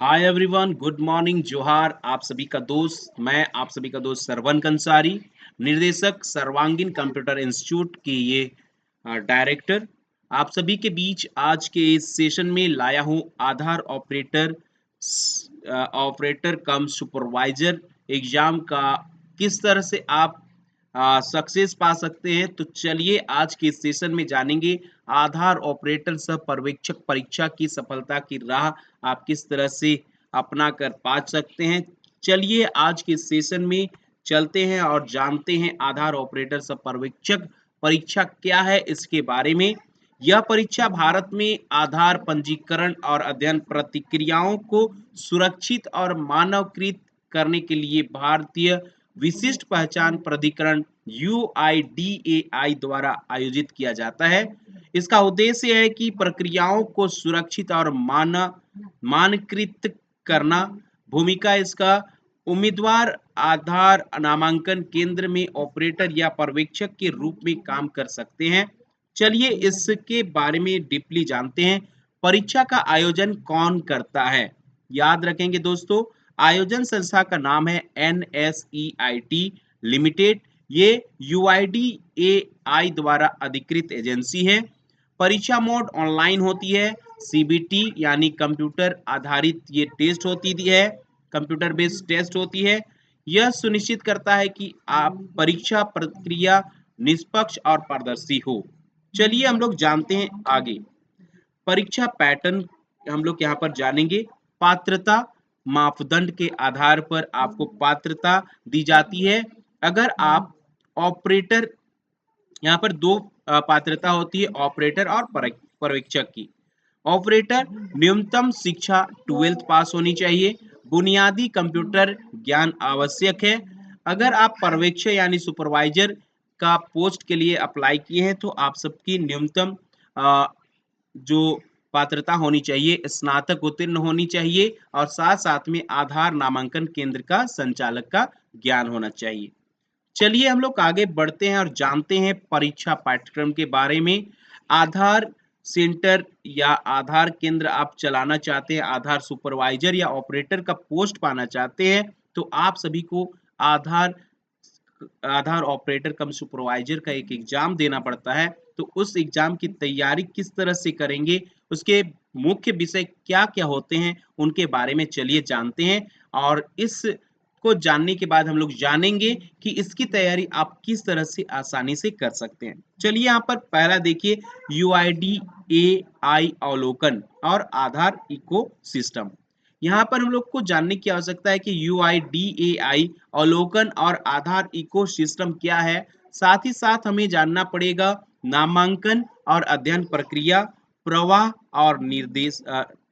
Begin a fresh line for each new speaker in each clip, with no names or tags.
Hi everyone, good morning, जोहार। आप सभी का दोस्त, मैं आप सभी का दोस्त सरवन कंसारी, निर्देशक सर्वांगीण कंप्यूटर इंस्टीट्यूट के ये डायरेक्टर। आप सभी के बीच आज के इस सेशन में लाया हूँ आधार ऑपरेटर कम सुपरवाइजर एग्जाम का किस तरह से आप सक्सेस पा सकते हैं। तो चलिए आज के इस सेशन में जानेंगे आधार ऑपरेटर सह पर्यवेक्षक परीक्षा की सफलता की राह आप किस तरह से अपना कर पा सकते हैं। चलिए आज के सेशन में चलते हैं और जानते हैं आधार ऑपरेटर सह पर्यवेक्षक परीक्षा क्या है इसके बारे में। यह परीक्षा भारत में आधार पंजीकरण और अध्ययन प्रतिक्रियाओं को सुरक्षित और मानवकृत करने के लिए भारतीय विशिष्ट पहचान प्राधिकरण UIDAI द्वारा आयोजित किया जाता है। इसका उद्देश्य है कि प्रक्रियाओं को सुरक्षित और मानकृत करना। भूमिका इसका उम्मीदवार आधार नामांकन केंद्र में ऑपरेटर या पर्यवेक्षक के रूप में काम कर सकते हैं। चलिए इसके बारे में डीपली जानते हैं। परीक्षा का आयोजन कौन करता है? याद रखेंगे दोस्तों, आयोजन संस्था का नाम है NSEIT लिमिटेड। ये UIDAI द्वारा अधिकृत एजेंसी है। परीक्षा मोड ऑनलाइन होती है। CBT यानी कंप्यूटर आधारित ये टेस्ट होती है, कंप्यूटर बेस्ड टेस्ट होती है। यह सुनिश्चित करता है कि आप परीक्षा प्रक्रिया निष्पक्ष और पारदर्शी हो। चलिए हम लोग जानते हैं आगे। परीक्षा पैटर्न हम लोग यहाँ पर जानेंगे। पात्रता मापदंड के आधार पर आपको पात्रता दी जाती है। अगर आप ऑपरेटर, यहाँ पर दो पात्रता होती है, ऑपरेटर और पर्यवेक्षक की। ऑपरेटर न्यूनतम शिक्षा 12th पास होनी चाहिए। बुनियादी कंप्यूटर ज्ञान आवश्यक है। अगर आप पर्यवेक्षक यानी सुपरवाइजर का पोस्ट के लिए अप्लाई किए हैं तो आप सबकी न्यूनतम जो पात्रता होनी चाहिए, स्नातक उत्तीर्ण होनी चाहिए और साथ साथ में आधार नामांकन केंद्र का संचालक का ज्ञान होना चाहिए। चलिए हम लोग आगे बढ़ते हैं और जानते हैं परीक्षा पाठ्यक्रम के बारे में। आधार सेंटर या आधार केंद्र आप चलाना चाहते हैं, आधार सुपरवाइजर या ऑपरेटर का पोस्ट पाना चाहते हैं, तो आप सभी को आधार आधार ऑपरेटर कम सुपरवाइजर का एक एग्जाम देना पड़ता है। तो उस एग्जाम की तैयारी किस तरह से करेंगे, उसके मुख्य विषय क्या क्या होते हैं, उनके बारे में चलिए जानते हैं। और इस को जानने के बाद हम लोग जानेंगे कि इसकी तैयारी आप किस तरह से आसानी से कर सकते हैं। चलिए यहाँ पर पहला देखिए, UIDAI अवलोकन और आधार इको सिस्टम। यहाँ पर हम लोग को जानने की आवश्यकता है कि UIDAI अवलोकन और आधार इको सिस्टम क्या है। साथ ही साथ हमें जानना पड़ेगा नामांकन और अध्ययन प्रक्रिया, प्रवाह और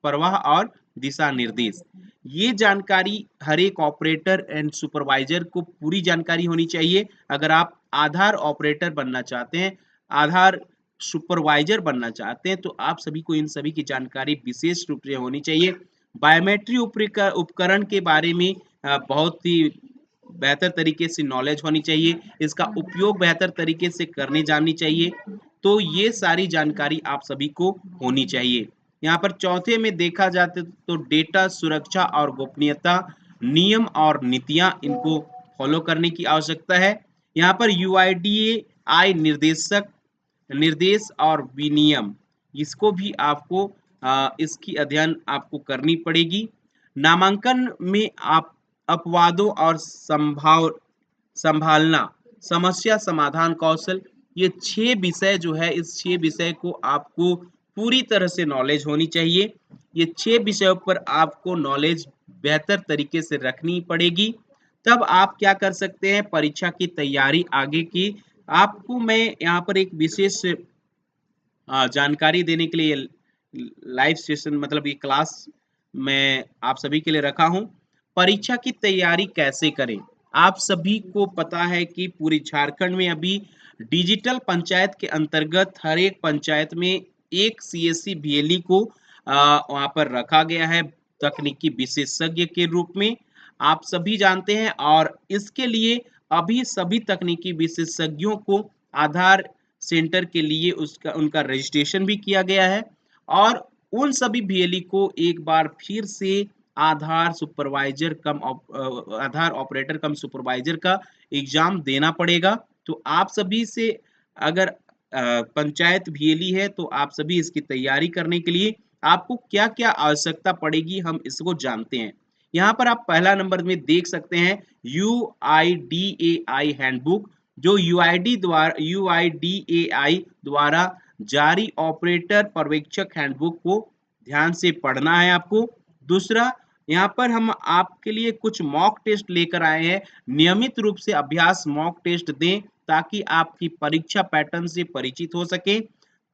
प्रवाह और दिशा निर्देश। ये जानकारी हर एक ऑपरेटर एंड सुपरवाइजर को पूरी जानकारी होनी चाहिए। अगर आप आधार ऑपरेटर बनना चाहते हैं, आधार सुपरवाइजर बनना चाहते हैं, तो आप सभी को इन सभी की जानकारी विशेष रूप से होनी चाहिए। बायोमेट्रिक उपकरण के बारे में बहुत ही बेहतर तरीके से नॉलेज होनी चाहिए। इसका उपयोग बेहतर तरीके से करने जानी चाहिए। तो ये सारी जानकारी आप सभी को होनी चाहिए। यहाँ पर चौथे में देखा जाते तो डेटा सुरक्षा और गोपनीयता नियम और नीतियां, इनको फॉलो करने की आवश्यकता है। यहाँ पर UIDAI निर्देश और विनियम, इसको भी आपको इसकी अध्ययन आपको करनी पड़ेगी। नामांकन में आप अपवादों और संभालना, समस्या समाधान कौशल, ये 6 विषय जो है, इस 6 विषय को आपको पूरी तरह से नॉलेज होनी चाहिए। ये 6 विषयों पर आपको नॉलेज बेहतर तरीके से रखनी पड़ेगी। तब आप क्या कर सकते हैं, परीक्षा की तैयारी आगे की। आपको मैं यहाँ पर एक विशेष जानकारी देने के लिए लाइव सेशन, मतलब ये क्लास मैं आप सभी के लिए रखा हूँ। परीक्षा की तैयारी कैसे करें? आप सभी को पता है कि पूरी झारखंड में अभी डिजिटल पंचायत के अंतर्गत हर एक पंचायत में एक CSC BLE को वहां पर रखा गया है तकनीकी विशेषज्ञ के रूप में। आप सभी जानते हैं, और इसके लिए अभी सभी तकनीकी विशेषज्ञों को आधार सेंटर के लिए उनका रजिस्ट्रेशन भी किया गया है। और उन सभी BLE को एक बार फिर से आधार ऑपरेटर कम सुपरवाइजर का एग्जाम देना पड़ेगा। तो आप सभी से अगर पंचायत भीली है तो आप सभी इसकी तैयारी करने के लिए आपको क्या-क्या आवश्यकता पड़ेगी हम इसको जानते हैं। यहाँ पर आप पहला नंबर में देख सकते हैं यूआईडीएआई हैंडबुक, जो यूआईडीएआई द्वारा जारी ऑपरेटर पर्यवेक्षक हैंडबुक को ध्यान से पढ़ना है आपको। दूसरा, यहाँ पर हम आपके लिए कुछ मॉक टेस्ट लेकर आए हैं। नियमित रूप से अभ्यास मॉक टेस्ट दें ताकि आपकी परीक्षा पैटर्न से परिचित हो सके।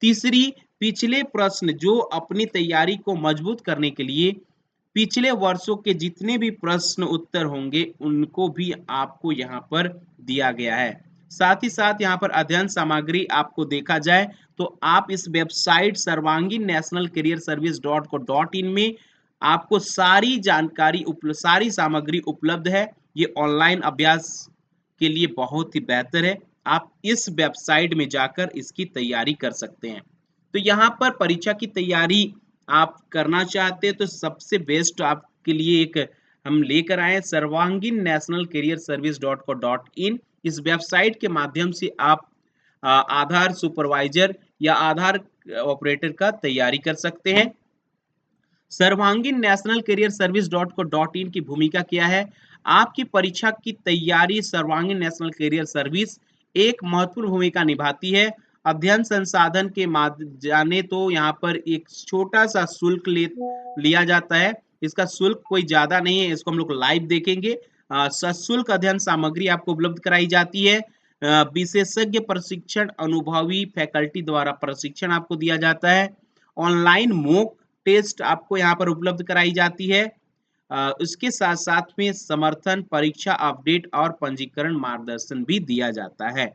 तीसरी, पिछले प्रश्न जो अपनी तैयारी को मजबूत करने के लिए पिछले वर्षों के जितने भी प्रश्न उत्तर होंगे उनको भी आपको यहाँ पर दिया गया है। साथ ही साथ यहाँ पर अध्ययन सामग्री आपको देखा जाए तो आप इस वेबसाइट सर्वांगीण नेशनल करियर सर्विस .co.in में आपको सारी जानकारी सारी सामग्री उपलब्ध है। ये ऑनलाइन अभ्यास के लिए बहुत ही बेहतर है। आप इस वेबसाइट में जाकर इसकी तैयारी कर सकते हैं। तो यहाँ पर परीक्षा की तैयारी आप करना चाहते हैं तो सबसे बेस्ट आपके लिए एक हम लेकर आए सर्वांगीण नेशनल करियर सर्विस .co.in। इस वेबसाइट के माध्यम से आप आधार सुपरवाइजर या आधार ऑपरेटर का तैयारी कर सकते हैं। सर्वांगीण नेशनल करियर सर्विस .co.in की भूमिका क्या है? आपकी परीक्षा की तैयारी सर्वांगीण नेशनल करियर सर्विस एक महत्वपूर्ण भूमिका निभाती है। अध्ययन संसाधन के जाने तो यहाँ पर एक छोटा सा शुल्क लिया जाता है। इसका शुल्क कोई ज्यादा नहीं है, इसको हम लोग लाइव देखेंगे। सशुल्क अध्ययन सामग्री आपको उपलब्ध कराई जाती है। विशेषज्ञ प्रशिक्षण अनुभवी फैकल्टी द्वारा प्रशिक्षण आपको दिया जाता है। ऑनलाइन मॉक टेस्ट आपको यहाँ पर उपलब्ध कराई जाती है। उसके साथ साथ में समर्थन परीक्षा अपडेट और पंजीकरण मार्गदर्शन भी दिया जाता है।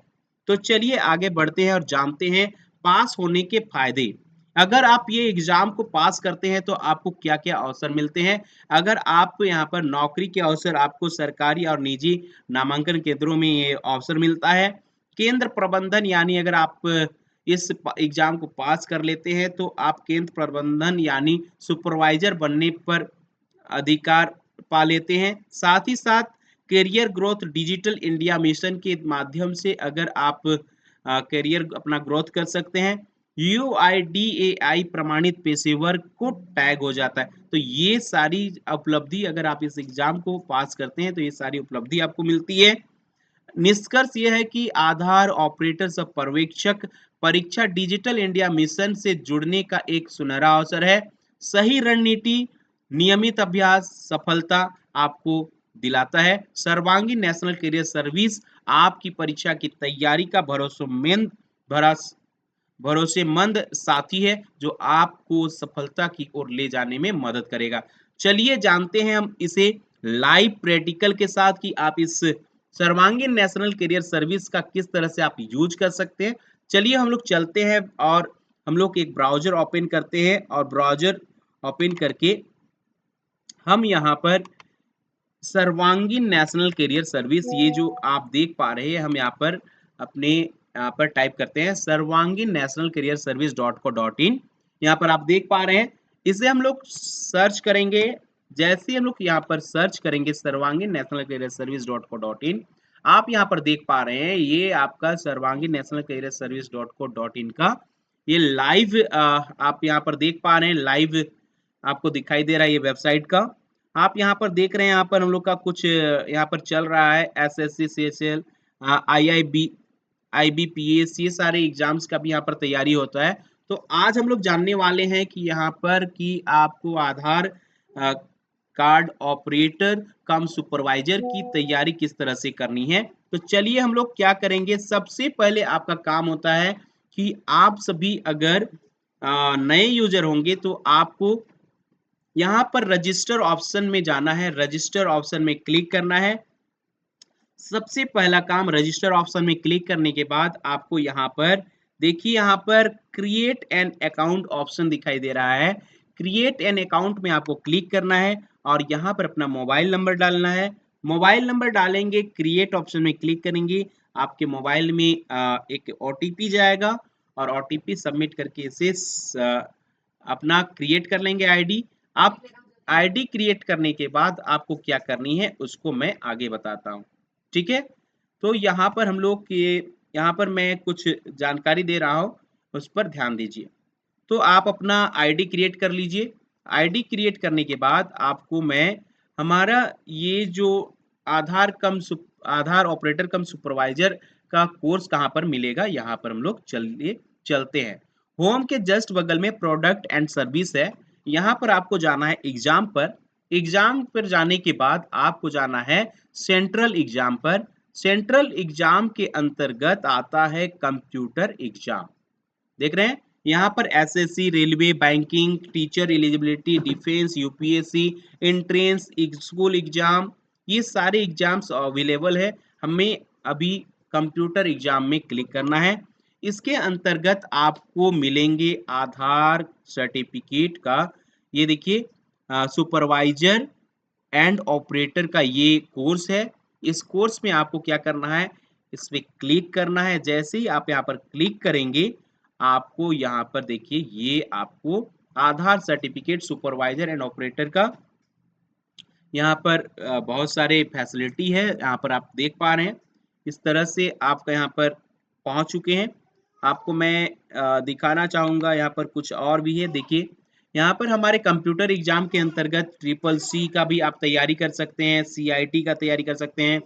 तो चलिए आगे बढ़ते हैं और जानते हैं पास होने के फायदे। अगर आप ये एग्जाम को पास करते हैं तो आपको क्या-क्या अवसर मिलते हैं। अगर आप यहाँ पर नौकरी के अवसर आपको सरकारी और निजी नामांकन केंद्रों में ये अवसर मिलता है। केंद्र प्रबंधन यानी अगर आप इस एग्जाम को पास कर लेते हैं तो आप केंद्र प्रबंधन यानी सुपरवाइजर बनने पर अधिकार पा लेते हैं। साथ ही साथ career growth digital India mission के माध्यम से अगर आप करियर अपना ग्रोथ कर सकते हैं। यूआईडीएआई प्रमाणित पेशेवर को टैग हो जाता है। तो ये सारी उपलब्धि अगर आप इस एग्जाम को पास करते हैं तो ये सारी उपलब्धि आपको मिलती है। निष्कर्ष यह है कि आधार ऑपरेटर सब पर्यवेक्षक परीक्षा डिजिटल इंडिया मिशन से जुड़ने का एक सुनहरा अवसर है। सही रणनीति नियमित अभ्यास सफलता आपको दिलाता है। सर्वांगीण नेशनल करियर सर्विस आपकी परीक्षा की तैयारी का भरोसेमंद साथी है जो आपको सफलता की ओर ले जाने में मदद करेगा। चलिए जानते हैं हम इसे लाइव प्रैक्टिकल के साथ कि आप इस सर्वांगीण नेशनल करियर सर्विस का किस तरह से आप यूज कर सकते हैं। चलिए हम लोग चलते हैं और हम लोग एक ब्राउजर ओपन करते हैं और ब्राउजर ओपन करके हम यहाँ पर सर्वांगीण नेशनल करियर सर्विस ये जो आप देख पा रहे हैं हम यहाँ पर अपने यहाँ पर टाइप करते हैं सर्वांगीण नेशनल करियर सर्विस .co.in। यहाँ पर आप देख पा रहे हैं इसे हम लोग सर्च करेंगे। जैसे ही हम लोग यहाँ पर सर्च करेंगे सर्वांगीण नेशनल करियर सर्विस .co.in, आप यहाँ पर देख पा रहे हैं ये आपका सर्वांगीण नेशनल करियर सर्विस .co.in का ये लाइव आप यहाँ पर देख पा रहे हैं लाइव आपको दिखाई दे रहा है ये वेबसाइट का। आप यहाँ पर देख रहे हैं यहाँ पर हम लोग का कुछ यहाँ पर चल रहा है एसएससी सीएचएल आईआईबी आईबीपीएस ये सारे एग्जाम्स का भी यहाँ पर तैयारी होता है। तो आज हम लोग जानने वाले हैं कि यहाँ पर कि आपको आधार कार्ड ऑपरेटर कम सुपरवाइजर की तैयारी किस तरह से करनी है। तो चलिए हम लोग क्या करेंगे सबसे पहले आपका काम होता है कि आप सभी अगर नए यूजर होंगे तो आपको यहाँ पर रजिस्टर ऑप्शन में जाना है। रजिस्टर ऑप्शन में क्लिक करना है। सबसे पहला काम रजिस्टर ऑप्शन में क्लिक करने के बाद आपको यहाँ पर देखिए यहाँ पर क्रिएट एन अकाउंट ऑप्शन दिखाई दे रहा है। क्रिएट एन अकाउंट में आपको क्लिक करना है और यहाँ पर अपना मोबाइल नंबर डालना है। मोबाइल नंबर डालेंगे क्रिएट ऑप्शन में क्लिक करेंगे आपके मोबाइल में एक ओटीपी जाएगा और ओटीपी सबमिट करके इसे अपना क्रिएट कर लेंगे आईडी। आप आईडी क्रिएट करने के बाद आपको क्या करनी है उसको मैं आगे बताता हूँ। ठीक है, तो यहाँ पर हम लोग ये यहाँ पर मैं कुछ जानकारी दे रहा हूँ, उस पर ध्यान दीजिए। तो आप अपना आईडी क्रिएट कर लीजिए। आईडी क्रिएट करने के बाद आपको मैं हमारा ये जो आधार ऑपरेटर कम सुपरवाइजर का कोर्स कहाँ पर मिलेगा, यहाँ पर हम लोग चलिए चलते हैं। होम के जस्ट बगल में प्रोडक्ट एंड सर्विस है, यहाँ पर आपको जाना है एग्जाम पर। एग्जाम पर जाने के बाद आपको जाना है सेंट्रल एग्जाम पर। सेंट्रल एग्जाम के अंतर्गत आता है कंप्यूटर एग्जाम। देख रहे हैं यहाँ पर SSC, railway, banking, teacher eligibility, defence, UPSC, entrance, school exam, ये सारे एग्जाम्स अवेलेबल है। हमें अभी कंप्यूटर एग्जाम में क्लिक करना है। इसके अंतर्गत आपको मिलेंगे आधार सर्टिफिकेट का, ये देखिए सुपरवाइजर एंड ऑपरेटर का ये कोर्स है। इस कोर्स में आपको क्या करना है, इस पे क्लिक करना है। जैसे ही आप यहाँ पर क्लिक करेंगे आपको यहाँ पर देखिए ये आपको आधार सर्टिफिकेट सुपरवाइजर एंड ऑपरेटर का यहाँ पर बहुत सारे फैसिलिटी है, यहाँ पर आप देख पा रहे हैं। इस तरह से आपका यहाँ पर पहुंच चुके हैं। आपको मैं दिखाना चाहूँगा यहाँ पर कुछ और भी है। देखिए यहाँ पर हमारे कंप्यूटर एग्जाम के अंतर्गत ट्रिपल सी का भी आप तैयारी कर सकते हैं, सीआईटी का तैयारी कर सकते हैं,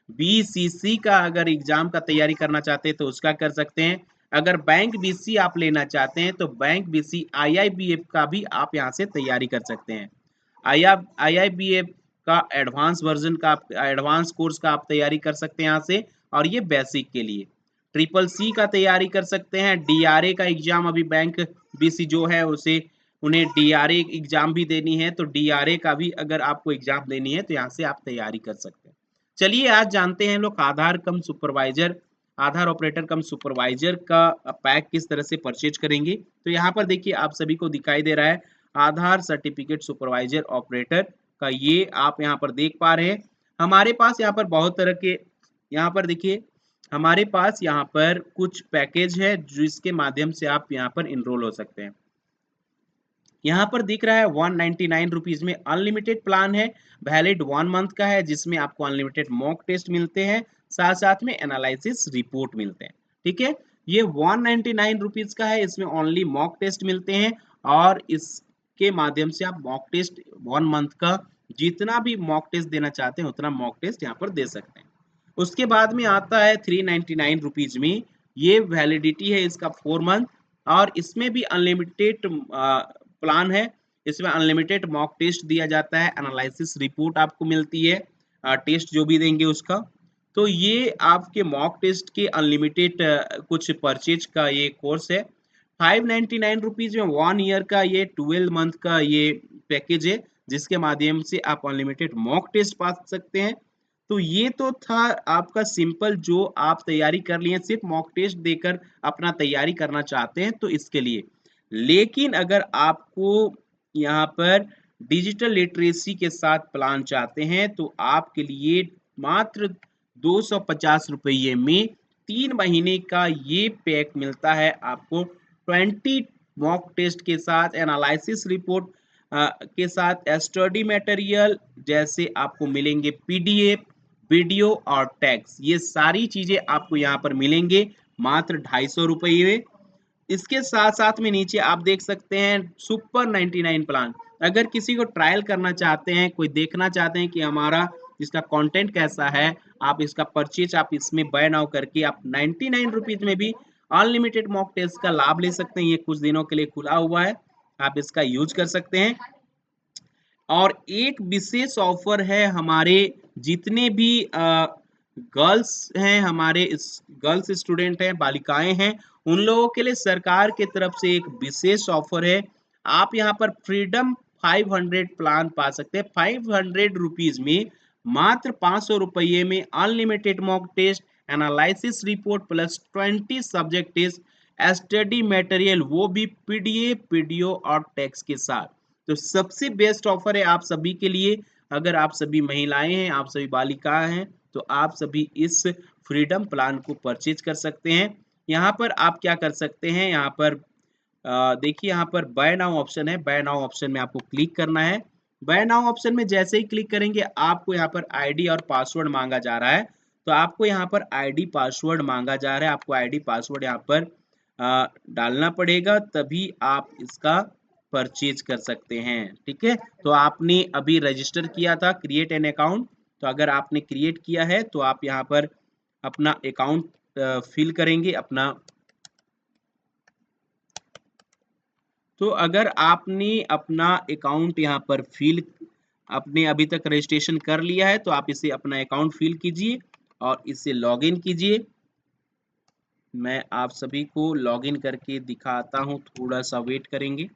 बीसीसी का अगर एग्जाम का तैयारी करना चाहते हैं तो उसका कर सकते हैं। अगर बैंक बीसी आप लेना चाहते हैं तो बैंक बीसी आईआईबीएफ का भी आप यहाँ से तैयारी कर सकते हैं। आईआईबीएफ का एडवांस वर्जन का एडवांस कोर्स का आप तैयारी कर सकते हैं यहाँ से, और ये बेसिक के लिए। ट्रिपल सी का तैयारी कर सकते हैं। डीआरए का एग्जाम अभी बैंक बीसी जो है उसे उन्हें डीआरए एग्जाम भी देनी है, तो डीआरए का भी अगर आपको एग्जाम देनी है तो यहाँ से आप तैयारी कर सकते हैं। चलिए आज जानते हैं लोग आधार ऑपरेटर कम सुपरवाइजर का पैक किस तरह से परचेज करेंगे। तो यहाँ पर देखिए आप सभी को दिखाई दे रहा है आधार सर्टिफिकेट सुपरवाइजर ऑपरेटर का, ये आप यहाँ पर देख पा रहे हैं। हमारे पास यहाँ पर बहुत तरह के, यहाँ पर देखिए हमारे पास यहाँ पर कुछ पैकेज है जिसके माध्यम से आप यहाँ पर इनरोल हो सकते हैं। यहाँ पर दिख रहा है 199 रुपीज में अनलिमिटेड प्लान है, वैलिड 1 मंथ का है, जिसमें आपको अनलिमिटेड मॉक टेस्ट मिलते हैं, साथ साथ में एनालिसिस रिपोर्ट मिलते हैं। ठीक है, ये 199 रुपीज का है, इसमें ओनली मॉक टेस्ट मिलते हैं, और इसके माध्यम से आप मॉक टेस्ट 1 मंथ का जितना भी मॉक टेस्ट देना चाहते हैं उतना मॉक टेस्ट यहाँ पर दे सकते हैं। उसके बाद में आता है 399 रुपीज में, ये वैलिडिटी है इसका 4 मंथ, और इसमें भी अनलिमिटेड प्लान है। इसमें अनलिमिटेड मॉक टेस्ट दिया जाता है, एनालिसिस रिपोर्ट आपको मिलती है, टेस्ट जो भी देंगे उसका। तो ये आपके मॉक टेस्ट के अनलिमिटेड कुछ परचेज का ये कोर्स है। 599 रुपीज में 1 ईयर का ये 12 मंथ का ये पैकेज है, जिसके माध्यम से आप अनलिमिटेड मॉक टेस्ट पा सकते हैं। तो ये तो था आपका सिंपल, जो आप तैयारी कर लिए सिर्फ मॉक टेस्ट देकर अपना तैयारी करना चाहते हैं तो इसके लिए। लेकिन अगर आपको यहाँ पर डिजिटल लिटरेसी के साथ प्लान चाहते हैं तो आपके लिए मात्र 250 रुपये में 3 महीने का ये पैक मिलता है आपको, 20 मॉक टेस्ट के साथ, एनालिसिस रिपोर्ट के साथ, स्टडी मटेरियल जैसे आपको मिलेंगे पीडीएफ, वीडियो और टैक्स, ये सारी चीजें आपको यहाँ पर मिलेंगे मात्र 250 रुपये में। इसके साथ साथ में नीचे आप देख सकते हैं सुपर 99 प्लान। अगर किसी को ट्रायल करना चाहते हैं, कोई देखना चाहते हैं कि हमारा इसका कंटेंट कैसा है, आप इसका परचेज आप इसमें बाय नाउ करके आप 99 रुपीज में भी अनलिमिटेड मॉक टेस्ट का लाभ ले सकते हैं। ये कुछ दिनों के लिए खुला हुआ है, आप इसका यूज कर सकते हैं। और एक विशेष ऑफर है हमारे जितने भी गर्ल्स हैं, हमारे गर्ल्स स्टूडेंट हैं, बालिकाएं हैं, उन लोगों के लिए सरकार की तरफ से एक विशेष ऑफर है। आप यहाँ पर फ्रीडम 500 प्लान पा सकते हैं। 500 रुपीज में मात्र 500 रुपये में unlimited mock test, analysis report plus 20 subject test, study material, वो भी पीडीएफ, वीडियो और टेक्स्ट के साथ। तो सबसे बेस्ट ऑफर है आप सभी के लिए। अगर आप सभी महिलाएं हैं, आप सभी बालिकाएं हैं, तो आप सभी इस फ्रीडम प्लान को परचेज कर सकते हैं। यहाँ पर आप क्या कर सकते हैं, यहाँ पर देखिए यहाँ पर बाय नाउ ऑप्शन है, बाय नाउ ऑप्शन में आपको क्लिक करना है। बाय नाउ ऑप्शन में जैसे ही क्लिक करेंगे आपको यहाँ पर आईडी और पासवर्ड मांगा जा रहा है। तो आपको यहाँ पर आईडी पासवर्ड मांगा जा रहा है, आपको आईडी पासवर्ड यहाँ पर डालना पड़ेगा, तभी आप इसका परचेज कर सकते हैं। ठीक है, तो आपने अभी रजिस्टर किया था, क्रिएट एन अकाउंट। तो अगर आपने क्रिएट किया है तो आप यहाँ पर अपना अकाउंट फिल करेंगे अपना। तो अगर आपने अपना अकाउंट यहाँ पर फिल, आपने अभी तक रजिस्ट्रेशन कर लिया है तो आप इसे अपना अकाउंट फिल कीजिए और इसे लॉगिन कीजिए। मैं आप सभी को लॉगिन करके दिखाता हूँ, थोड़ा सा वेट करेंगे।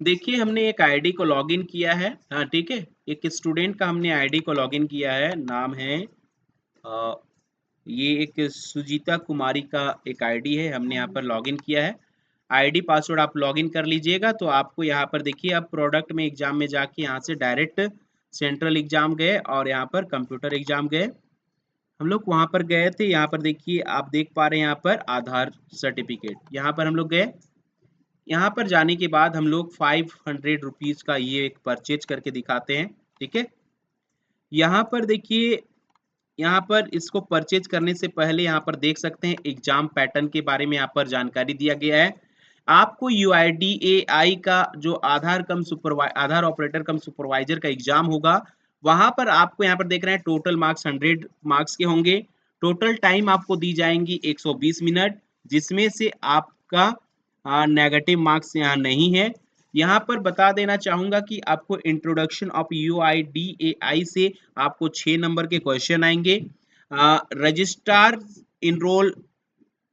देखिए हमने एक आईडी को लॉगिन किया है। हाँ ठीक है, एक स्टूडेंट का हमने आईडी को लॉगिन किया है, नाम है अ, ये एक सुजीता कुमारी का एक आईडी है, हमने यहाँ पर लॉगिन किया है। आईडी पासवर्ड आप लॉगिन कर लीजिएगा। तो आपको यहाँ पर देखिए, अब प्रोडक्ट में एग्जाम में जाके यहाँ से डायरेक्ट सेंट्रल एग्जाम गए और यहाँ पर कंप्यूटर एग्जाम गए। हम लोग वहां पर गए थे, यहाँ पर देखिए आप देख पा रहे हैं यहाँ पर आधार सर्टिफिकेट, यहाँ पर हम लोग गए। यहाँ पर जाने के बाद हम लोग 500 रुपीज का ये एक परचेज करके दिखाते हैं। ठीक है, यहाँ पर देखिए, यहाँ पर इसको परचेज करने से पहले यहाँ पर देख सकते हैं एग्जाम पैटर्न के बारे में यहाँ पर जानकारी दिया गया है। आपको UIDAI का जो आधार ऑपरेटर कम सुपरवाइजर का एग्जाम होगा, वहां पर आपको यहाँ पर देख रहे हैं टोटल मार्क्स 100 मार्क्स के होंगे। टोटल टाइम आपको दी जाएंगी 120 मिनट, जिसमें से आपका नेगेटिव मार्क्स यहाँ नहीं है। यहाँ पर बता देना चाहूंगा कि आपको इंट्रोडक्शन ऑफ UIDAI से आपको 6 नंबर के क्वेश्चन आएंगे। रजिस्ट्रार इनरोल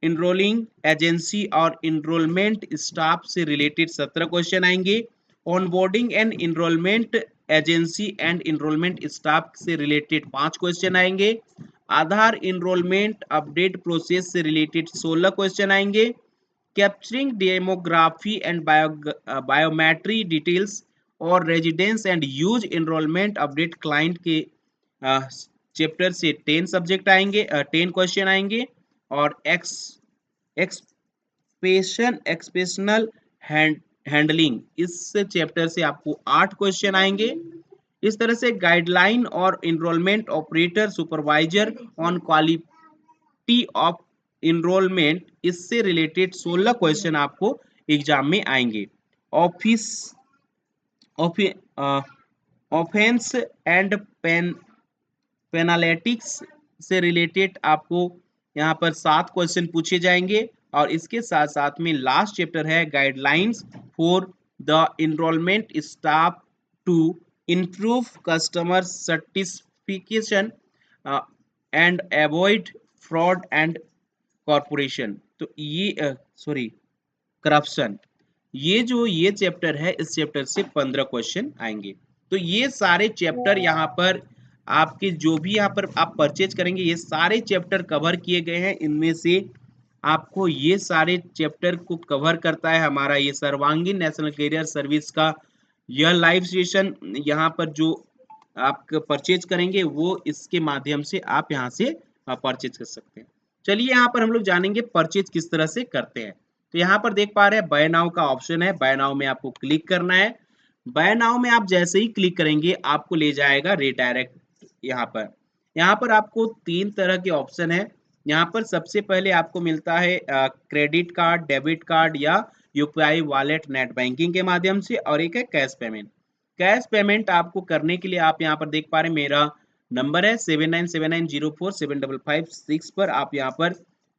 इनरोलिंग एजेंसी और इनरोलमेंट स्टाफ से रिलेटेड 17 क्वेश्चन आएंगे। Onboarding and enrolment agency and enrolment staff से रिलेटेड 5 क्वेश्चन आएंगे। आधार इनरोलमेंट अपडेट प्रोसेस से रिलेटेड 16 क्वेश्चन आएंगे। Capturing demography and biometry details और residence and use enrolment update client के chapter से 10 क्वेश्चन आएंगे। और एक्सपेशनल हैंडलिंग, इस चैप्टर से आपको 8 क्वेश्चन आएंगे। इस तरह से गाइडलाइन और enrolment operator supervisor on quality of enrolment, इससे रिलेटेड 16 क्वेश्चन आपको एग्जाम में आएंगे। ऑफिस ऑफेंस एंड पेनाल्टिक्स से रिलेटेड आपको यहाँ पर 7 क्वेश्चन पूछे जाएंगे। और इसके साथ साथ में लास्ट चैप्टर है guidelines for the enrolment staff to improve customer satisfaction and avoid fraud and corporation. तो ये सॉरी करप्शन, ये चैप्टर है, इस चैप्टर से 15 क्वेश्चन आएंगे। तो ये सारे चैप्टर यहाँ पर आपके जो भी यहाँ पर आप परचेज करेंगे, ये सारे चैप्टर कवर किए गए हैं। इनमें से आपको ये सारे चैप्टर को कवर करता है हमारा ये सर्वांगीण नेशनल कैरियर सर्विस का यह लाइव सेशन। यहाँ पर जो आप परचेज करेंगे वो इसके माध्यम से आप यहाँ से परचेज कर सकते हैं। चलिए यहाँ पर हम लोग जानेंगे परचेज किस तरह से करते हैं। तो यहाँ पर देख पा रहे हैं बाय नाउ का ऑप्शन है, बाय नाउ में आपको क्लिक करना है। बाय नाउ में आप जैसे ही क्लिक करेंगे आपको ले जाएगा रिडायरेक्ट। यहाँ पर आपको 3 तरह के ऑप्शन है। यहाँ पर सबसे पहले आपको मिलता है क्रेडिट कार्ड, डेबिट कार्ड या यूपीआई वॉलेट नेट बैंकिंग के माध्यम से, और एक है कैश पेमेंट। कैश पेमेंट आपको करने के लिए आप यहाँ पर देख पा रहे हैं मेरा नंबर है 7979047556 पर आप यहाँ पर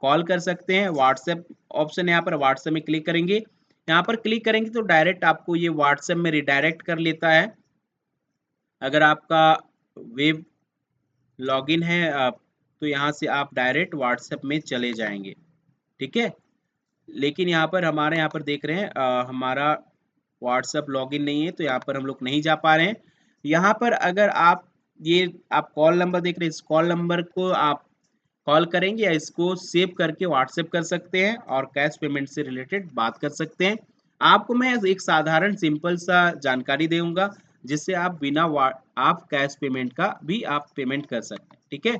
कॉल कर सकते हैं। व्हाट्सएप ऑप्शन है, यहाँ पर व्हाट्सएप में क्लिक करेंगे। यहाँ पर क्लिक करेंगे तो डायरेक्ट आपको ये व्हाट्सएप में रिडायरेक्ट कर लेता है। अगर आपका वेब लॉगिन है तो यहाँ से आप डायरेक्ट व्हाट्सएप में चले जाएंगे। ठीक है, लेकिन यहाँ पर हमारे यहाँ पर देख रहे हैं हमारा व्हाट्सएप लॉगिन नहीं है तो यहाँ पर हम लोग नहीं जा पा रहे हैं। यहाँ पर अगर आप कॉल नंबर देख रहे हैं, इस कॉल नंबर को आप कॉल करेंगे या इसको सेव करके व्हाट्सएप कर सकते हैं और कैश पेमेंट से रिलेटेड बात कर सकते हैं। आपको मैं एक साधारण सिंपल सा जानकारी दूंगा जिससे आप आप कैश पेमेंट का भी आप पेमेंट कर सकते हैं। ठीक है,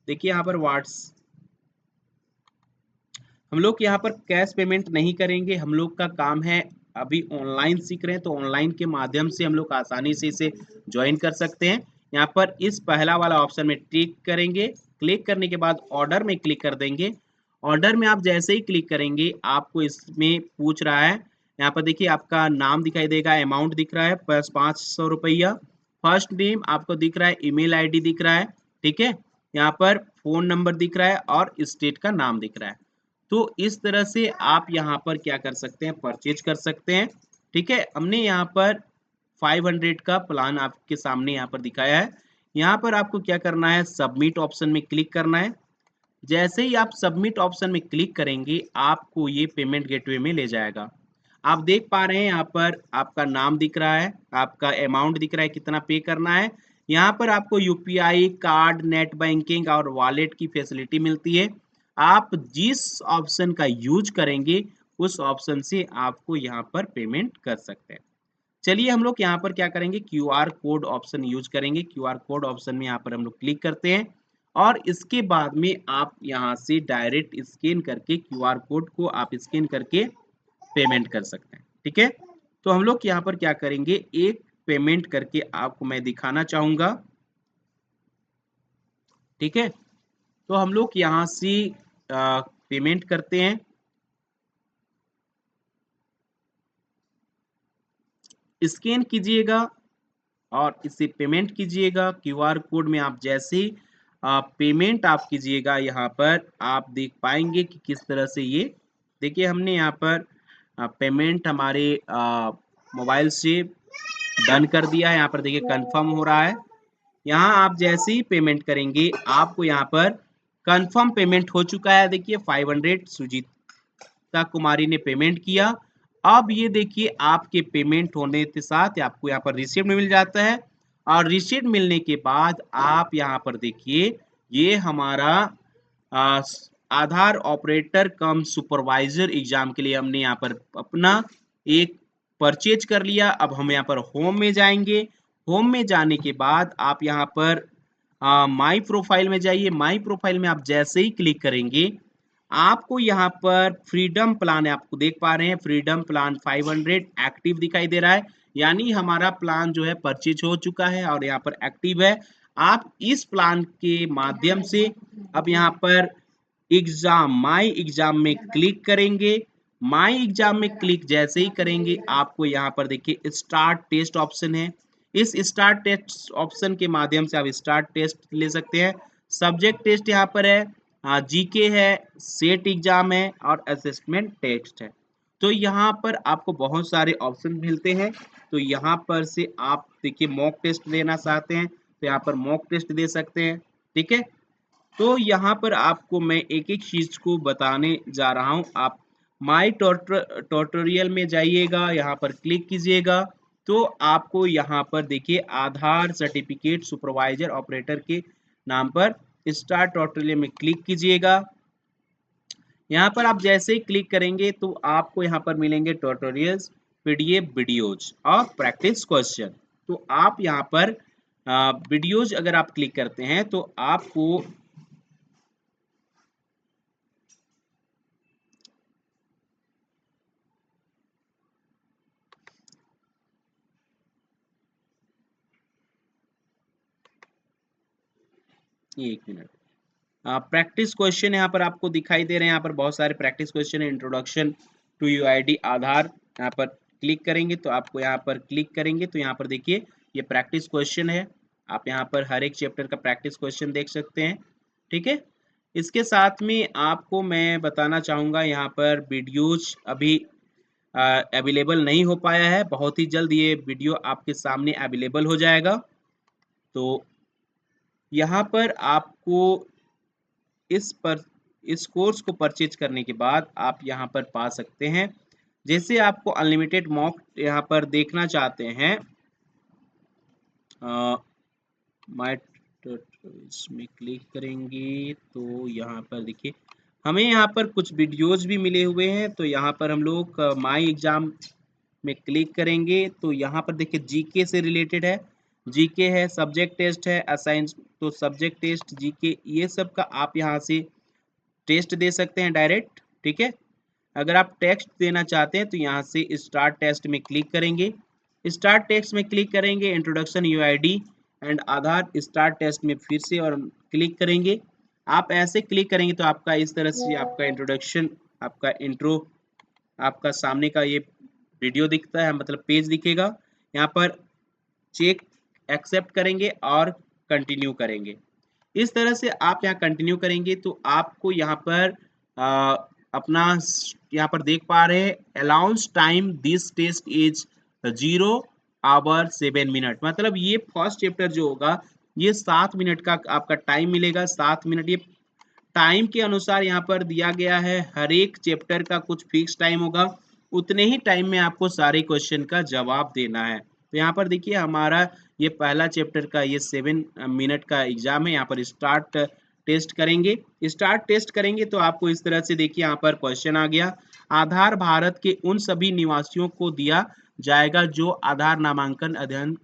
देखिए यहाँ पर हम लोग यहाँ पर कैश पेमेंट नहीं करेंगे, हम लोग का काम है अभी ऑनलाइन सीख रहे हैं तो ऑनलाइन के माध्यम से हम लोग आसानी से इसे ज्वाइन कर सकते हैं। यहाँ पर इस पहला वाला ऑप्शन में क्लिक करेंगे, क्लिक करने के बाद ऑर्डर में क्लिक कर देंगे। ऑर्डर में आप जैसे ही क्लिक करेंगे आपको इसमें पूछ रहा है, यहाँ पर देखिए आपका नाम दिखाई देगा, अमाउंट दिख रहा है प्लस 500 रुपया, फर्स्ट नेम आपको दिख रहा है, ईमेल आईडी दिख रहा है। ठीक है, यहाँ पर फोन नंबर दिख रहा है और स्टेट का नाम दिख रहा है। तो इस तरह से आप यहाँ पर क्या कर सकते हैं, परचेज कर सकते हैं। ठीक है, हमने यहाँ पर 500 का प्लान आपके सामने यहाँ पर दिखाया है। यहाँ पर आपको क्या करना है, सबमिट ऑप्शन में क्लिक करना है। जैसे ही आप सबमिट ऑप्शन में क्लिक करेंगे आपको ये पेमेंट गेटवे में ले जाएगा। आप देख पा रहे हैं यहाँ पर आपका नाम दिख रहा है, आपका अमाउंट दिख रहा है, कितना पे करना है। यहाँ पर आपको यूपीआई कार्ड, नेट बैंकिंग और वॉलेट की फैसिलिटी मिलती है। आप जिस ऑप्शन का यूज करेंगे उस ऑप्शन से आपको यहाँ पर पेमेंट कर सकते हैं। चलिए हम लोग यहाँ पर क्या करेंगे, क्यूआर कोड ऑप्शन यूज करेंगे। क्यूआर कोड ऑप्शन में यहाँ पर हम लोग क्लिक करते हैं और इसके बाद में आप यहाँ से डायरेक्ट स्कैन करके क्यूआर कोड को आप स्कैन करके पेमेंट कर सकते हैं। ठीक है, तो हम लोग यहाँ पर क्या करेंगे, एक पेमेंट करके आपको मैं दिखाना चाहूंगा। ठीक है, तो हम लोग यहाँ से पेमेंट करते हैं। स्कैन कीजिएगा और इसे पेमेंट कीजिएगा। क्यूआर कोड में आप जैसे ही पेमेंट आप कीजिएगा यहाँ पर आप देख पाएंगे कि किस तरह से ये देखिए हमने यहाँ पर पेमेंट हमारे मोबाइल से डन कर दिया है। यहाँ पर देखिए कंफर्म हो रहा है। यहाँ आप जैसे ही पेमेंट करेंगे आपको यहाँ पर कंफर्म पेमेंट हो चुका है। देखिए 500 सुजीता कुमारी ने पेमेंट किया। अब ये देखिए आपके पेमेंट होने के साथ आपको यहाँ पर रिसीप्ट मिल जाता है और रिसीप्ट मिलने के बाद आप यहाँ पर देखिए ये हमारा आ, आधार ऑपरेटर कम सुपरवाइजर एग्जाम के लिए हमने यहाँ पर अपना एक परचेज कर लिया। अब हम यहाँ पर होम में जाएंगे। होम में जाने के बाद आप यहाँ पर माई प्रोफाइल में जाइए। माई प्रोफाइल में आप जैसे ही क्लिक करेंगे आपको यहाँ पर फ्रीडम प्लान है, आपको देख पा रहे हैं फ्रीडम प्लान 500 एक्टिव दिखाई दे रहा है, यानी हमारा प्लान जो है परचेज हो चुका है और यहाँ पर एक्टिव है। आप इस प्लान के माध्यम से अब यहाँ पर माई एग्जाम में क्लिक करेंगे। माई एग्जाम में क्लिक जैसे ही करेंगे आपको यहाँ पर देखिए स्टार्ट टेस्ट ऑप्शन है। इस स्टार्ट टेस्ट ऑप्शन के माध्यम से आप स्टार्ट टेस्ट ले सकते हैं। सब्जेक्ट टेस्ट यहाँ पर है, जीके है, सेट एग्जाम है और असेसमेंट टेस्ट है। तो यहाँ पर आपको बहुत सारे ऑप्शन मिलते हैं। तो यहाँ पर से आप देखिए मॉक टेस्ट लेना चाहते हैं तो यहाँ पर मॉक टेस्ट दे सकते हैं। ठीक है, तो यहाँ पर आपको मैं एक एक चीज को बताने जा रहा हूँ। आप माई ट्यूटोरियल में जाइएगा, यहाँ पर क्लिक कीजिएगा तो आपको यहाँ पर देखिए आधार सर्टिफिकेट सुपरवाइजर ऑपरेटर के नाम पर स्टार्ट ट्यूटोरियल में क्लिक कीजिएगा। यहाँ पर आप जैसे ही क्लिक करेंगे तो आपको यहाँ पर मिलेंगे ट्यूटोरियल्स, पीडीएफ वीडियोज और प्रैक्टिस क्वेश्चन। तो आप यहाँ पर वीडियोज अगर आप क्लिक करते हैं तो आपको एक मिनट, प्रैक्टिस क्वेश्चन यहाँ पर आपको दिखाई दे रहे हैं। यहाँ पर बहुत सारे प्रैक्टिस क्वेश्चन है। इंट्रोडक्शन टू यूआईडी आधार, यहाँ पर क्लिक करेंगे तो आपको यहाँ पर क्लिक करेंगे तो यहाँ पर देखिए ये प्रैक्टिस क्वेश्चन है। आप यहाँ पर हर एक चैप्टर का प्रैक्टिस क्वेश्चन देख सकते हैं। ठीक है, इसके साथ में आपको मैं बताना चाहूँगा यहाँ पर वीडियोज अभी अवेलेबल नहीं हो पाया है। बहुत ही जल्द ये वीडियो आपके सामने अवेलेबल हो जाएगा। तो यहाँ पर आपको इस कोर्स को परचेज करने के बाद आप यहाँ पर पा सकते हैं जैसे आपको अनलिमिटेड मॉक यहाँ पर देखना चाहते हैं, माय इसमें क्लिक करेंगे तो यहाँ पर देखिए हमें यहाँ पर कुछ वीडियोज भी मिले हुए हैं। तो यहाँ पर हम लोग माई एग्जाम में क्लिक करेंगे तो यहाँ पर देखिए जीके से रिलेटेड है, जीके है, सब्जेक्ट टेस्ट है, असाइन, तो सब्जेक्ट टेस्ट, जीके, ये सब का आप यहाँ से टेस्ट दे सकते हैं डायरेक्ट। ठीक है, अगर आप टेक्स्ट देना चाहते हैं तो यहाँ से स्टार्ट टेस्ट में क्लिक करेंगे, स्टार्ट टेक्स्ट में क्लिक करेंगे, introduction UID and Aadhaar start test में फिर से और क्लिक करेंगे। आप ऐसे क्लिक करेंगे तो आपका इस तरह से आपका इंट्रोडक्शन, आपका इंट्रो, आपका सामने का ये वीडियो दिखता है, मतलब पेज दिखेगा। यहाँ पर चेक एक्सेप्ट करेंगे और कंटिन्यू करेंगे। इस तरह से आप यहाँ कंटिन्यू करेंगे तो आपको यहाँ पर अपना यहाँ पर देख पा रहे हैं allowance time this test is 0 hour 7 minute, मतलब ये फर्स्ट चैप्टर जो होगा ये 7 मिनट का आपका टाइम मिलेगा। 7 मिनट ये टाइम के अनुसार यहाँ पर दिया गया है, हर एक चैप्टर का कुछ फिक्स टाइम होगा, उतने ही टाइम में आपको सारे क्वेश्चन का जवाब देना है। तो यहाँ पर देखिए हमारा ये पहला चैप्टर का ये 7 मिनट का एग्जाम है। यहाँ पर स्टार्ट टेस्ट करेंगे, स्टार्ट टेस्ट करेंगे तो आपको इस तरह से देखिए यहाँ पर क्वेश्चन आ गया, आधार भारत के उन सभी निवासियों को दिया जाएगा जो आधार नामांकन अध्ययन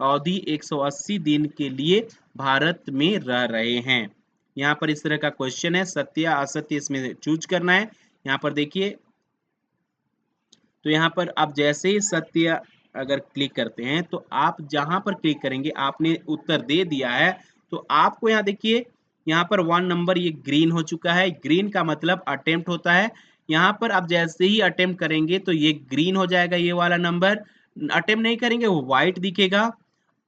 अवधि 180 दिन के लिए भारत में रह रहे हैं। यहाँ पर इस तरह का क्वेश्चन है, सत्य या असत्य इसमें चूज करना है। यहाँ पर देखिए तो यहाँ पर आप जैसे ही सत्य अगर क्लिक करते हैं तो आप जहां पर क्लिक करेंगे आपने उत्तर दे दिया है तो आपको यहाँ देखिए यहाँ पर 1 नंबर ये ग्रीन हो चुका है, ग्रीन का मतलब अटेम्प्ट होता है। यहाँ पर आप जैसे ही अटेम्प्ट करेंगे तो ये ग्रीन हो जाएगा, ये वाला नंबर। अटेम्प्ट नहीं करेंगे वो व्हाइट दिखेगा,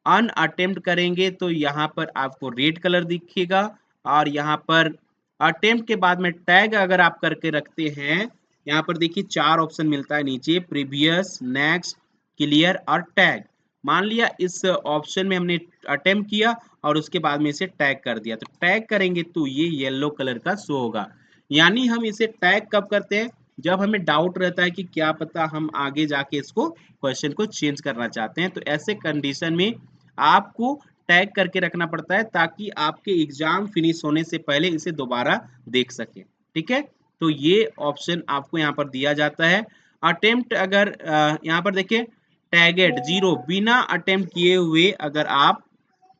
अनअटेम्प्ट करेंगे तो यहाँ पर आपको रेड कलर दिखेगा। और यहाँ पर अटेम्प्ट के बाद में टैग अगर आप करके रखते हैं, यहाँ पर देखिए 4 ऑप्शन मिलता है नीचे, प्रीवियस, नेक्स्ट, क्लियर और टैग। मान लिया इस ऑप्शन में हमने अटेम्प्ट किया और उसके बाद में इसे टैग कर दिया, तो टैग करेंगे तो ये येलो कलर का शो होगा। यानी हम इसे टैग कब करते हैं, जब हमें डाउट रहता है कि क्या पता हम आगे जाके इसको क्वेश्चन को चेंज करना चाहते हैं, तो ऐसे कंडीशन में आपको टैग करके रखना पड़ता है ताकि आपके एग्जाम फिनिश होने से पहले इसे दोबारा देख सके। ठीक है, तो ये ऑप्शन आपको यहाँ पर दिया जाता है। अटेम्प्ट अगर यहाँ पर देखिए टैगेड 0, बिना अटेम्प्ट किए हुए अगर आप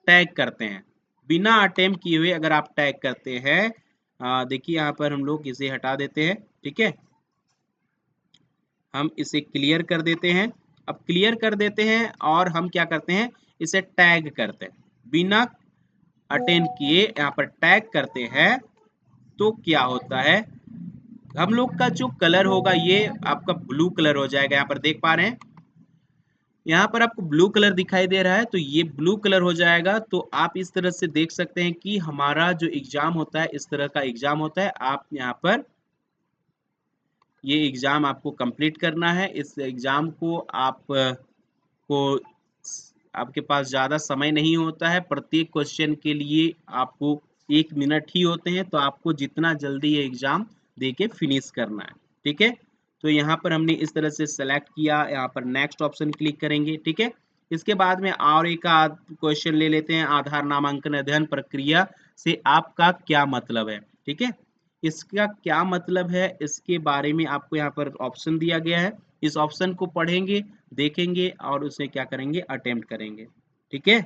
टैग करते हैं, बिना अटेम्प्ट किए हुए अगर आप टैग करते हैं, देखिए यहाँ पर हम लोग इसे हटा देते हैं। ठीक है, हम इसे क्लियर कर देते हैं। अब क्लियर कर देते हैं और हम क्या करते हैं, इसे टैग करते हैं, बिना अटेम्प्ट किए यहाँ पर टैग करते हैं तो क्या होता है, हम लोग का जो कलर होगा ये आपका ब्लू कलर हो जाएगा। यहाँ पर देख पा रहे हैं, यहाँ पर आपको ब्लू कलर दिखाई दे रहा है तो ये ब्लू कलर हो जाएगा। तो आप इस तरह से देख सकते हैं कि हमारा जो एग्जाम होता है इस तरह का एग्जाम होता है। आप यहाँ पर ये एग्जाम आपको कंप्लीट करना है। इस एग्जाम को को आपके पास ज़्यादा समय नहीं होता है, प्रत्येक क्वेश्चन के लिए आपको 1 मिनट ही होते हैं, तो आपको जितना जल्दी ये एग्जाम दे के फिनिश करना है। ठीक है, तो यहाँ पर हमने इस तरह से सेलेक्ट किया, यहाँ पर नेक्स्ट ऑप्शन क्लिक करेंगे। ठीक है, इसके बाद में और एक क्वेश्चन ले लेते हैं, आधार नामांकन अध्ययन प्रक्रिया से आपका क्या मतलब है। ठीक है, इसका क्या मतलब है इसके बारे में आपको यहाँ पर ऑप्शन दिया गया है, इस ऑप्शन को पढ़ेंगे, देखेंगे और उसे क्या करेंगे, अटेम्प्ट करेंगे। ठीक है,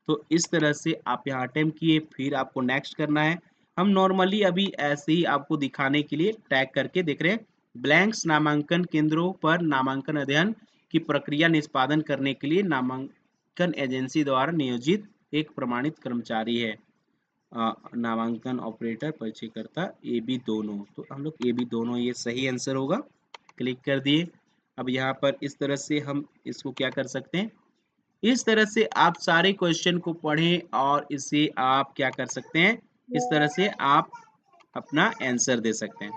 तो इस तरह से आप यहाँ अटेम्प्ट किए, फिर आपको नेक्स्ट करना है। हम नॉर्मली अभी ऐसे ही आपको दिखाने के लिए टैग करके देख रहे हैं, ब्लैंक्स नामांकन केंद्रों पर नामांकन अध्ययन की प्रक्रिया निष्पादन करने के लिए नामांकन एजेंसी द्वारा नियोजित एक प्रमाणित कर्मचारी है, नामांकन ऑपरेटर, परिचयकर्ता, ए बी दोनों। तो हम लोग ए बी दोनों ये सही आंसर होगा, क्लिक कर दिए। अब यहाँ पर इस तरह से हम इसको क्या कर सकते हैं, इस तरह से आप सारे क्वेश्चन को पढ़ें और इसे आप क्या कर सकते हैं, इस तरह से आप अपना आंसर दे सकते हैं।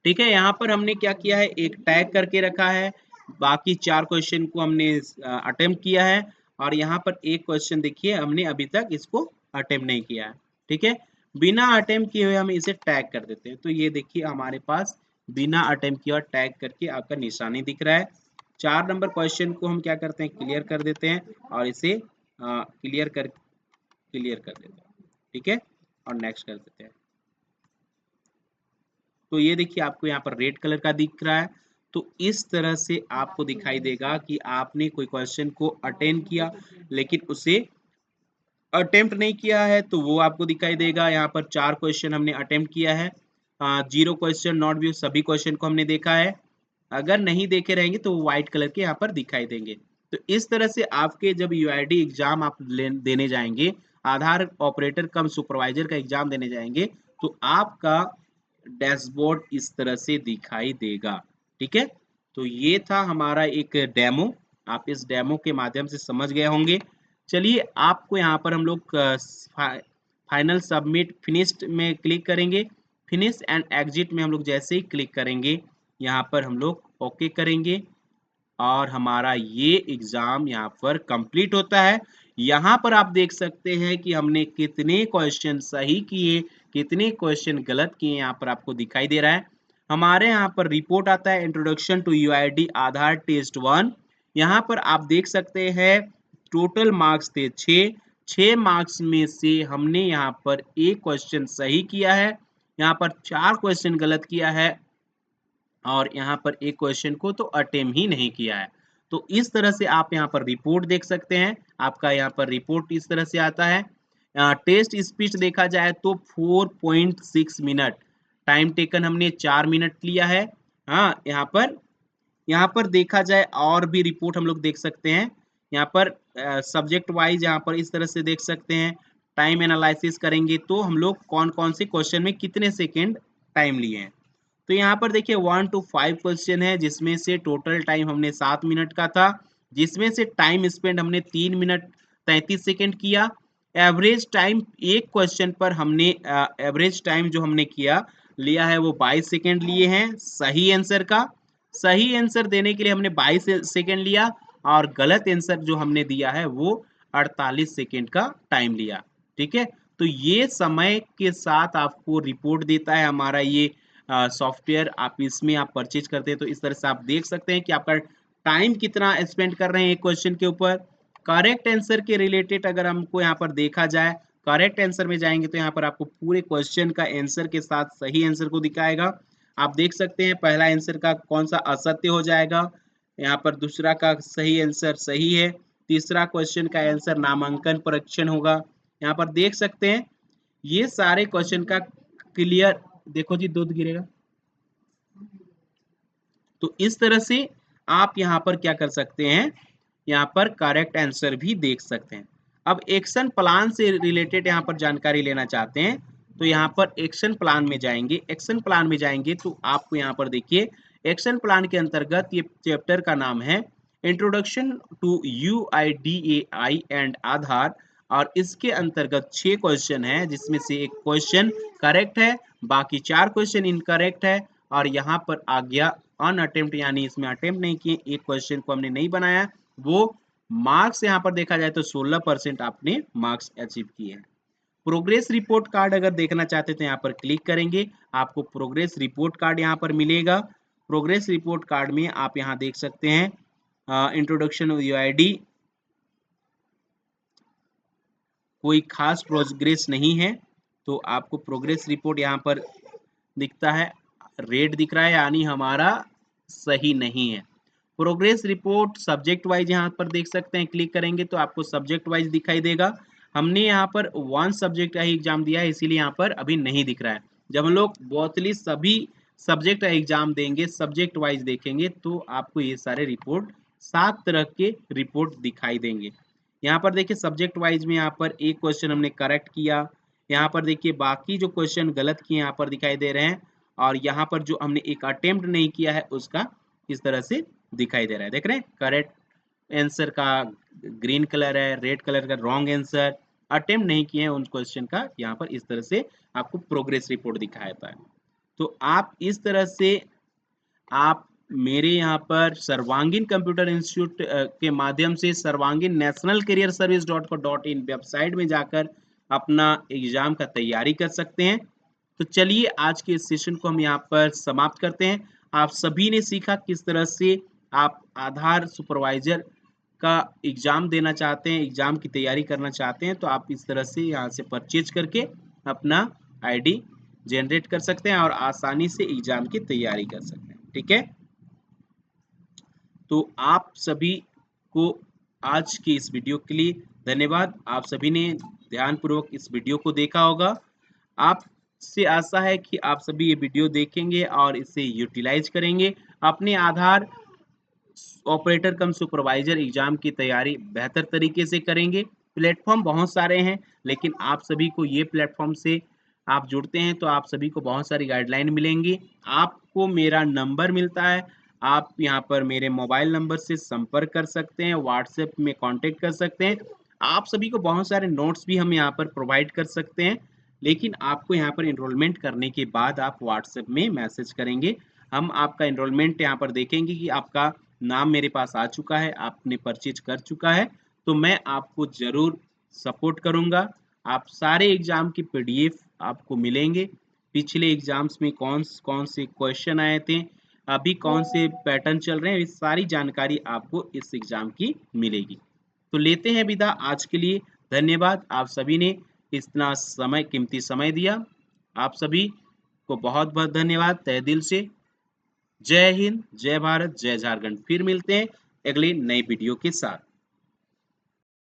ठीक है, यहाँ पर हमने क्या किया है, एक टैग करके रखा है, बाकी 4 क्वेश्चन को हमने अटेम्प्ट किया है और यहाँ पर एक क्वेश्चन देखिए हमने अभी तक इसको अटेम्प्ट नहीं किया है। ठीक है, बिना अटेम्प्ट किए हुए हम इसे टैग कर देते हैं, तो ये देखिए हमारे पास बिना अटेम्प्ट किया टैग करके आपका निशानी दिख रहा है। 4 नंबर क्वेश्चन को हम क्या करते हैं, क्लियर कर देते हैं और इसे क्लियर कर देते हैं, ठीक है, और नेक्स्ट कर देते हैं। तो ये देखिए आपको यहाँ पर रेड कलर का दिख रहा है। तो इस तरह से आपको दिखाई देगा कि आपने कोई क्वेश्चन को अटेंड किया लेकिन उसे अटेम्प्ट नहीं किया है, तो वो आपको दिखाई देगा। यहाँ पर 4 क्वेश्चन हमने अटेम्प्ट किया है, 0 क्वेश्चन नॉट व्यू, सभी क्वेश्चन को हमने देखा है। अगर नहीं देखे रहेंगे तो व्हाइट कलर के यहाँ पर दिखाई देंगे। तो इस तरह से आपके जब यूआईडी एग्जाम आप देने जाएंगे, आधार ऑपरेटर कम सुपरवाइजर का एग्जाम देने जाएंगे, तो आपका डैशबोर्ड इस तरह से दिखाई देगा, ठीक है। तो ये था हमारा एक डेमो, आप इस डेमो के माध्यम से समझ गए होंगे। चलिए आपको यहाँ पर हम लोग फाइनल सबमिट फिनिश्ड में क्लिक करेंगे। फिनिश एंड एग्जिट में हम लोग जैसे ही क्लिक करेंगे, यहाँ पर हम लोग ओके करेंगे और हमारा ये एग्जाम यहाँ पर कंप्लीट होता है। यहाँ पर आप देख सकते हैं कि हमने कितने क्वेश्चन सही किए, कितने क्वेश्चन गलत किए, यहाँ पर आपको दिखाई दे रहा है। हमारे यहाँ पर रिपोर्ट आता है introduction to UID Aadhaar test 1। यहाँ पर आप देख सकते हैं टोटल मार्क्स थे 6 मार्क्स में से हमने यहाँ पर एक क्वेश्चन सही किया है, यहाँ पर 4 क्वेश्चन गलत किया है और यहाँ पर एक क्वेश्चन को तो अटेम्प्ट ही नहीं किया है। तो इस तरह से आप यहाँ पर रिपोर्ट देख सकते हैं। आपका यहाँ पर रिपोर्ट इस तरह से आता है। टेस्ट स्पीच देखा जाए तो 4.6 मिनट, टाइम टेकन हमने 4 मिनट लिया है। हाँ, यहाँ पर देखा जाए और भी रिपोर्ट हम लोग देख सकते हैं। यहाँ पर सब्जेक्ट वाइज यहाँ पर इस तरह से देख सकते हैं। टाइम एनालिसिस करेंगे तो हम लोग कौन कौन से क्वेश्चन में कितने सेकेंड टाइम लिए हैं। तो यहाँ पर देखिए 1 to 5 क्वेश्चन है, जिसमें से टोटल टाइम हमने 7 मिनट का था, जिसमें से टाइम स्पेंड हमने 3 मिनट 33 सेकेंड किया। एवरेज टाइम एक क्वेश्चन पर हमने एवरेज टाइम जो हमने किया लिया है वो 22 सेकेंड लिए हैं सही आंसर का। सही आंसर देने के लिए हमने 22 सेकेंड लिया और गलत आंसर जो हमने दिया है वो 48 सेकेंड का टाइम लिया, ठीक है। तो ये समय के साथ आपको रिपोर्ट देता है हमारा ये सॉफ्टवेयर। आप इसमें आप परचेज करते हैं तो इस तरह से आप देख सकते हैं कि आपका टाइम कितना स्पेंड कर रहे हैं एक क्वेश्चन के ऊपर। करेक्ट आंसर के रिलेटेड अगर हमको यहाँ पर देखा जाए, करेक्ट आंसर में जाएंगे तो यहाँ पर आपको पूरे क्वेश्चन का आंसर के साथ सही आंसर को दिखाएगा। आप देख सकते हैं पहला आंसर का कौन सा असत्य हो जाएगा, यहाँ पर दूसरा का सही आंसर सही है, तीसरा क्वेश्चन का आंसर नामांकन परीक्षण होगा। यहाँ पर देख सकते हैं ये सारे क्वेश्चन का क्लियर, देखो जी दूध गिरेगा। तो इस तरह से आप यहाँ पर क्या कर सकते हैं, यहाँ पर करेक्ट आंसर भी देख सकते हैं। अब एक्शन प्लान से रिलेटेड यहाँ पर जानकारी लेना चाहते हैं तो यहाँ पर एक्शन प्लान में जाएंगे। एक्शन प्लान में जाएंगे तो आपको यहाँ पर देखिए एक्शन प्लान के अंतर्गत ये चैप्टर का नाम है इंट्रोडक्शन टू यूआईडीएआई एंड आधार और इसके अंतर्गत 6 क्वेश्चन है, जिसमें से एक क्वेश्चन करेक्ट है, बाकी 4 क्वेश्चन इनकरेक्ट है और यहाँ पर आ गया अनअटेम्प्ट, यानी इसमें अटेम्प्ट नहीं किए, एक क्वेश्चन को हमने नहीं बनाया। वो मार्क्स यहाँ पर देखा जाए तो 16% आपने मार्क्स अचीव किए हैं। प्रोग्रेस रिपोर्ट कार्ड अगर देखना चाहते तो यहाँ पर क्लिक करेंगे, आपको प्रोग्रेस रिपोर्ट कार्ड यहाँ पर मिलेगा। प्रोग्रेस रिपोर्ट कार्ड में आप यहाँ देख सकते हैं इंट्रोडक्शन यूआईडी, कोई खास प्रोग्रेस नहीं है, तो आपको प्रोग्रेस रिपोर्ट यहाँ पर दिखता है, रेड दिख रहा है, यानी हमारा सही नहीं है। प्रोग्रेस रिपोर्ट सब्जेक्ट वाइज यहाँ पर देख सकते हैं, क्लिक करेंगे तो आपको सब्जेक्ट वाइज दिखाई देगा। हमने यहाँ पर 1 सब्जेक्ट का ही एग्जाम दिया है, इसीलिए यहाँ पर अभी नहीं दिख रहा है। जब हम लोग बोथली सभी सब्जेक्ट का एग्जाम देंगे, सब्जेक्ट वाइज देखेंगे, तो आपको ये सारे रिपोर्ट 7 तरह के रिपोर्ट दिखाई देंगे। यहाँ पर देखिए सब्जेक्ट वाइज में यहाँ पर एक क्वेश्चन हमने करेक्ट किया, यहाँ पर देखिए बाकी जो क्वेश्चन गलत किए यहाँ पर दिखाई दे रहे हैं और यहाँ पर जो हमने एक अटेम्प्ट नहीं किया है उसका इस तरह से दिखाई दे रहा है। देख रहे हैं करेक्ट आंसर का ग्रीन कलर है, रेड कलर का रॉन्ग आंसर, अटेम्प्ट नहीं किए हैं उन क्वेश्चन का यहाँ पर इस तरह से आपको प्रोग्रेस रिपोर्ट दिखाता है। तो आप इस तरह से आप मेरे यहाँ पर सर्वांगीण कंप्यूटर इंस्टीट्यूट के माध्यम से सर्वांगीण national career service .co.in website में जाकर अपना एग्जाम का तैयारी कर सकते हैं। तो चलिए आज के इस सेशन को हम यहाँ पर समाप्त करते हैं। आप सभी ने सीखा किस तरह से आप आधार सुपरवाइजर का एग्जाम देना चाहते हैं, एग्जाम की तैयारी करना चाहते हैं, तो आप इस तरह से यहाँ से परचेज करके अपना आईडी जनरेट कर सकते हैं और आसानी से एग्जाम की तैयारी कर सकते हैं। ठीक है, तो आप सभी को आज की इस वीडियो के लिए धन्यवाद। आप सभी ने ध्यानपूर्वक इस वीडियो को देखा होगा। आपसे आशा है कि आप सभी ये वीडियो देखेंगे और इसे यूटिलाइज करेंगे, अपने आधार ऑपरेटर कम सुपरवाइजर एग्जाम की तैयारी बेहतर तरीके से करेंगे। प्लेटफॉर्म बहुत सारे हैं, लेकिन आप सभी को ये प्लेटफॉर्म से आप जुड़ते हैं तो आप सभी को बहुत सारी गाइडलाइन मिलेंगी। आपको मेरा नंबर मिलता है, आप यहाँ पर मेरे मोबाइल नंबर से संपर्क कर सकते हैं, व्हाट्सएप में कांटेक्ट कर सकते हैं। आप सभी को बहुत सारे नोट्स भी हम यहाँ पर प्रोवाइड कर सकते हैं, लेकिन आपको यहाँ पर इनरोलमेंट करने के बाद आप व्हाट्सएप में मैसेज करेंगे। हम आपका इनरोलमेंट यहाँ पर देखेंगे कि आपका नाम मेरे पास आ चुका है, आपने परचेज कर चुका है, तो मैं आपको ज़रूर सपोर्ट करूँगा। आप सारे एग्ज़ाम की पीडीएफ आपको मिलेंगे। पिछले एग्ज़ाम्स में कौन से क्वेश्चन आए थे, अभी कौन से पैटर्न चल रहे हैं, ये सारी जानकारी आपको इस एग्ज़ाम की मिलेगी। तो लेते हैं विदा आज के लिए। धन्यवाद, आप सभी ने इतना समय कीमती समय दिया। आप सभी को बहुत-बहुत धन्यवाद तहे दिल से। जय हिंद, जय भारत, जय झारखंड। फिर मिलते हैं अगले नए वीडियो के साथ।